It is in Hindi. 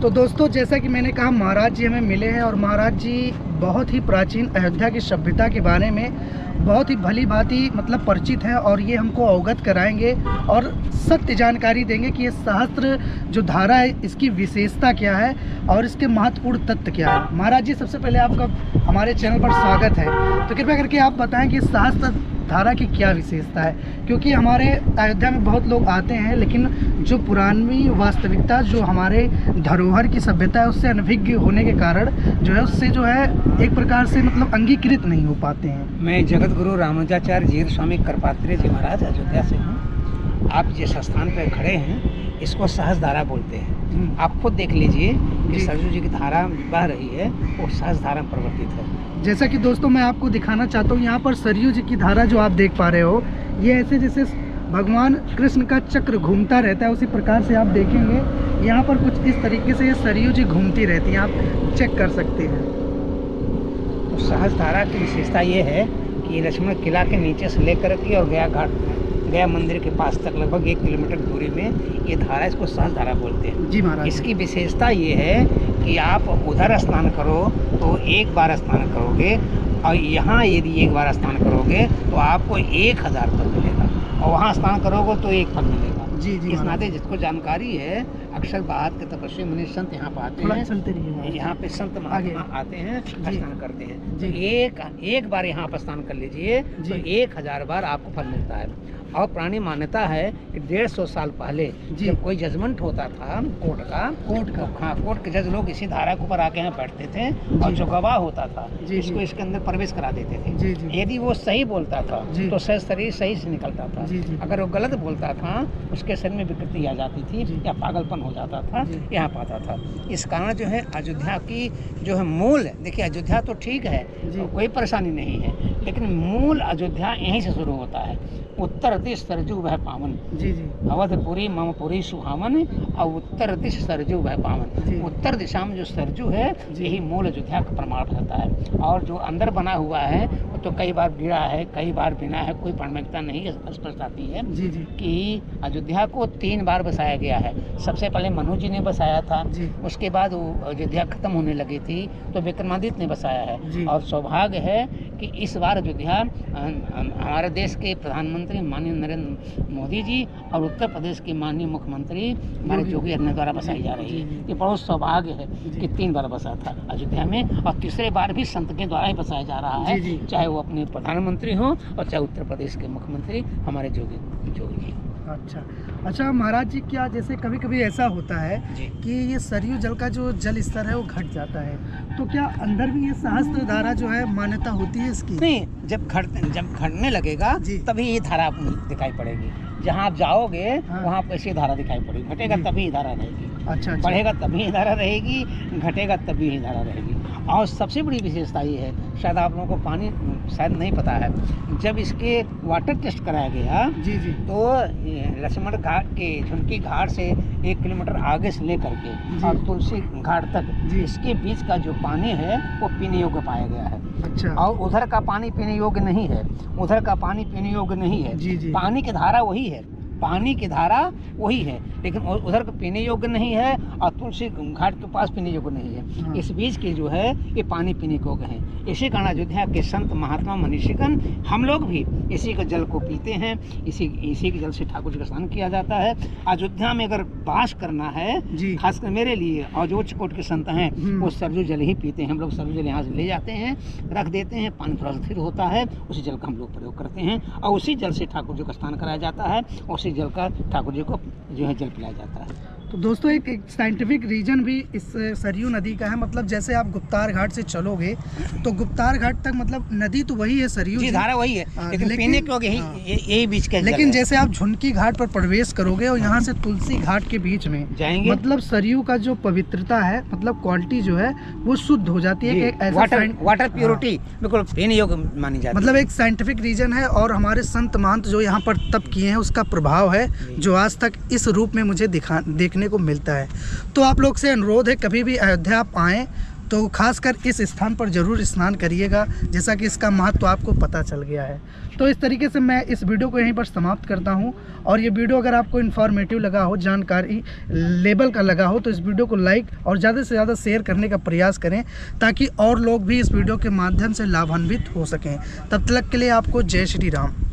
तो दोस्तों, जैसा कि मैंने कहा, महाराज जी हमें मिले हैं और महाराज जी बहुत ही प्राचीन अयोध्या की सभ्यता के बारे में बहुत ही भली भांति मतलब परिचित हैं और ये हमको अवगत कराएंगे और सत्य जानकारी देंगे कि ये सहस्त्र जो धारा है इसकी विशेषता क्या है और इसके महत्वपूर्ण तत्व क्या है। महाराज जी, सबसे पहले आपका हमारे चैनल पर स्वागत है। तो कृपया करके आप बताएं कि सहस्त्र धारा की क्या विशेषता है, क्योंकि हमारे अयोध्या में बहुत लोग आते हैं लेकिन जो पुरानी वास्तविकता जो हमारे धरोहर की सभ्यता है उससे अनभिज्ञ होने के कारण जो है उससे जो है एक प्रकार से मतलब अंगीकृत नहीं हो पाते हैं। मैं जगत गुरु रामानुजाचार्य जीर स्वामी करपात्रे जी महाराज अयोध्या से हूँ। आप जिस स्थान पर खड़े हैं इसको सहस्त्र धारा बोलते हैं। आप खुद देख लीजिए कि सरयू जी की धारा बह रही है वो सहस्त्र धारा में परिवर्तित है। जैसा कि दोस्तों मैं आपको दिखाना चाहता हूँ, यहाँ पर सरयू जी की धारा जो आप देख पा रहे हो, ये ऐसे जैसे भगवान कृष्ण का चक्र घूमता रहता है उसी प्रकार से आप देखेंगे यहाँ पर कुछ इस तरीके से ये सरयू जी घूमती रहती हैं, आप चेक कर सकते हैं। तो सहस्त्र धारा की विशेषता ये है कि लक्ष्मण किला के नीचे से लेकर के और गया मंदिर के पास तक लगभग 1 किलोमीटर दूरी में ये धारा, इसको सहस्त्र धारा बोलते हैं। जी महाराज। इसकी विशेषता ये है कि आप उधर स्नान करो तो एक बार स्नान करोगे और यहाँ यदि एक बार स्नान करोगे तो आपको 1000 फल मिलेगा और वहाँ स्नान करोगे तो 1 फल मिलेगा। जी जी। इस नाते जिसको जानकारी है, अक्षर बाहर के तपस्वी मुनि संत यहाँ पर आते हैं, चलते रहिए, यहाँ पे संत महात्मा आते हैं, स्नान करते हैं। तो एक बार यहाँ पर स्नान कर लीजिए तो 1000 बार आपको फल मिलता है। और पुरानी मान्यता है कि 150 साल पहले जब कोई जजमेंट होता था कोर्ट के जज लोग इसी धारा के ऊपर आके यहाँ बैठते थे और जो गवाह होता था इसको इसके अंदर प्रवेश करा देते थे। यदि वो सही बोलता था तो शरीर सही से निकलता था, अगर वो गलत बोलता था उसके शरीर में विकृति आ जाती थी या पागलपन हो जाता था, यहाँ पाता था। इस कारण जो है अयोध्या की जो है मूल, देखिए अयोध्या तो ठीक है, कोई परेशानी नहीं है, लेकिन मूल अयोध्या यहीं से शुरू होता है। उत्तर दिश सरजू वह पावन, अवधपुरी ममपुरी सुहावन और उत्तर दिश सरजू वह पावन। उत्तर दिशा में जो सरजू है यही मूल अयोध्या का प्रमाण रहता है। और जो अंदर बना हुआ है वो तो कई बार गिरा है, कई बार बिना है, कोई प्रामाणिकता नहीं स्पष्ट आती है कि अयोध्या को 3 बार बसाया गया है। सबसे पहले मनु जी ने बसाया था, उसके बाद वो अयोध्या खत्म होने लगी थी तो विक्रमादित्य ने बसाया है। और सौभाग्य है कि इस बार अयोध्या हमारे देश के प्रधानमंत्री माननीय नरेंद्र मोदी जी और उत्तर प्रदेश के माननीय मुख्यमंत्री हमारे योगी आदित्यनाथ द्वारा बसाई जा रही है। ये बहुत सौभाग्य है कि 3 बार बसा था अयोध्या में और तीसरे बार भी संत के द्वारा ही बसाया जा रहा है, चाहे वो अपने प्रधानमंत्री हो और चाहे उत्तर प्रदेश के मुख्यमंत्री हमारे योगी जी। अच्छा महाराज जी, क्या जैसे कभी कभी ऐसा होता है कि ये सरयू जल का जो जल स्तर है वो घट जाता है, तो क्या अंदर भी ये सहस्त्र धारा जो है मान्यता होती है इसकी? नहीं, जब घटने लगेगा तभी ये धारा दिखाई पड़ेगी। जहाँ आप जाओगे वहाँ पर ऐसी धारा दिखाई पड़ेगी, घटेगा तभी धारा रहेगी। अच्छा। बढ़ेगा तभी धारा रहेगी, घटेगा तभी धारा रहेगी। और सबसे बड़ी विशेषता ये है, शायद आप लोगों को पानी शायद नहीं पता है, जब इसके वाटर टेस्ट कराया गया तो लक्ष्मण घाट के झुनकी घाट से 1 किलोमीटर आगे से लेकर के और तुलसी घाट तक इसके बीच का जो पानी है वो पीने योग्य पाया गया है। अच्छा। और उधर का पानी पीने योग्य नहीं है, उधर का पानी पीने योग्य नहीं है। पानी की धारा वही है, पानी की धारा वही है, लेकिन उधर पीने योग्य नहीं है और तुलसी घाट के पास पीने योग्य नहीं है। इस बीच के जो है ये पानी पीने योग्य है। इसी कारण अयोध्या के संत महात्मा मनीषिगण हम लोग भी इसी के जल को पीते हैं, इसी के जल से ठाकुर जी का स्नान किया जाता है। अयोध्या में अगर वास करना है, खासकर मेरे लिए और जो उच्च कोटि के संत हैं वो सरयू जल ही पीते हैं। हम लोग सरयू जल यहाँ से ले जाते हैं, रख देते हैं, पानी थोड़ा स्थिर होता है, उसी जल का हम लोग प्रयोग करते हैं और उसी जल से ठाकुर जी का स्नान कराया जाता है, उसी जल का ठाकुर जी को जो है जल पिलाया जाता है। तो दोस्तों एक साइंटिफिक रीजन भी इस सरयू नदी का है, मतलब जैसे आप गुप्तार घाट से चलोगे तो गुप्तार घाट तक मतलब नदी तो वही है, सरयू जी धारा वही है, लेकिन पीने के लिए यही बीच का। लेकिन जैसे आप झुनकी घाट पर प्रवेश करोगे और यहाँ से तुलसी घाट के बीच में जाएंगे, मतलब सरयू का जो पवित्रता है, मतलब क्वालिटी जो है वो शुद्ध हो जाती है। एक ऐसा वाटर प्योरिटी बिल्कुल पीने योग्य मानी जाती है, मतलब एक साइंटिफिक रीजन है। और हमारे संत महंत जो यहाँ पर तप किए हैं उसका प्रभाव है जो आज तक इस रूप में मुझे देखने को मिलता है। तो आप लोग से अनुरोध है, कभी भी अयोध्या आप आएँ तो खासकर इस स्थान पर ज़रूर स्नान करिएगा, जैसा कि इसका महत्व आपको पता चल गया है। तो इस तरीके से मैं इस वीडियो को यहीं पर समाप्त करता हूं। और ये वीडियो अगर आपको इन्फॉर्मेटिव लगा हो, जानकारी लेवल का लगा हो, तो इस वीडियो को लाइक और ज़्यादा से ज़्यादा शेयर करने का प्रयास करें, ताकि और लोग भी इस वीडियो के माध्यम से लाभान्वित हो सकें। तब तक के लिए आपको जय श्री राम।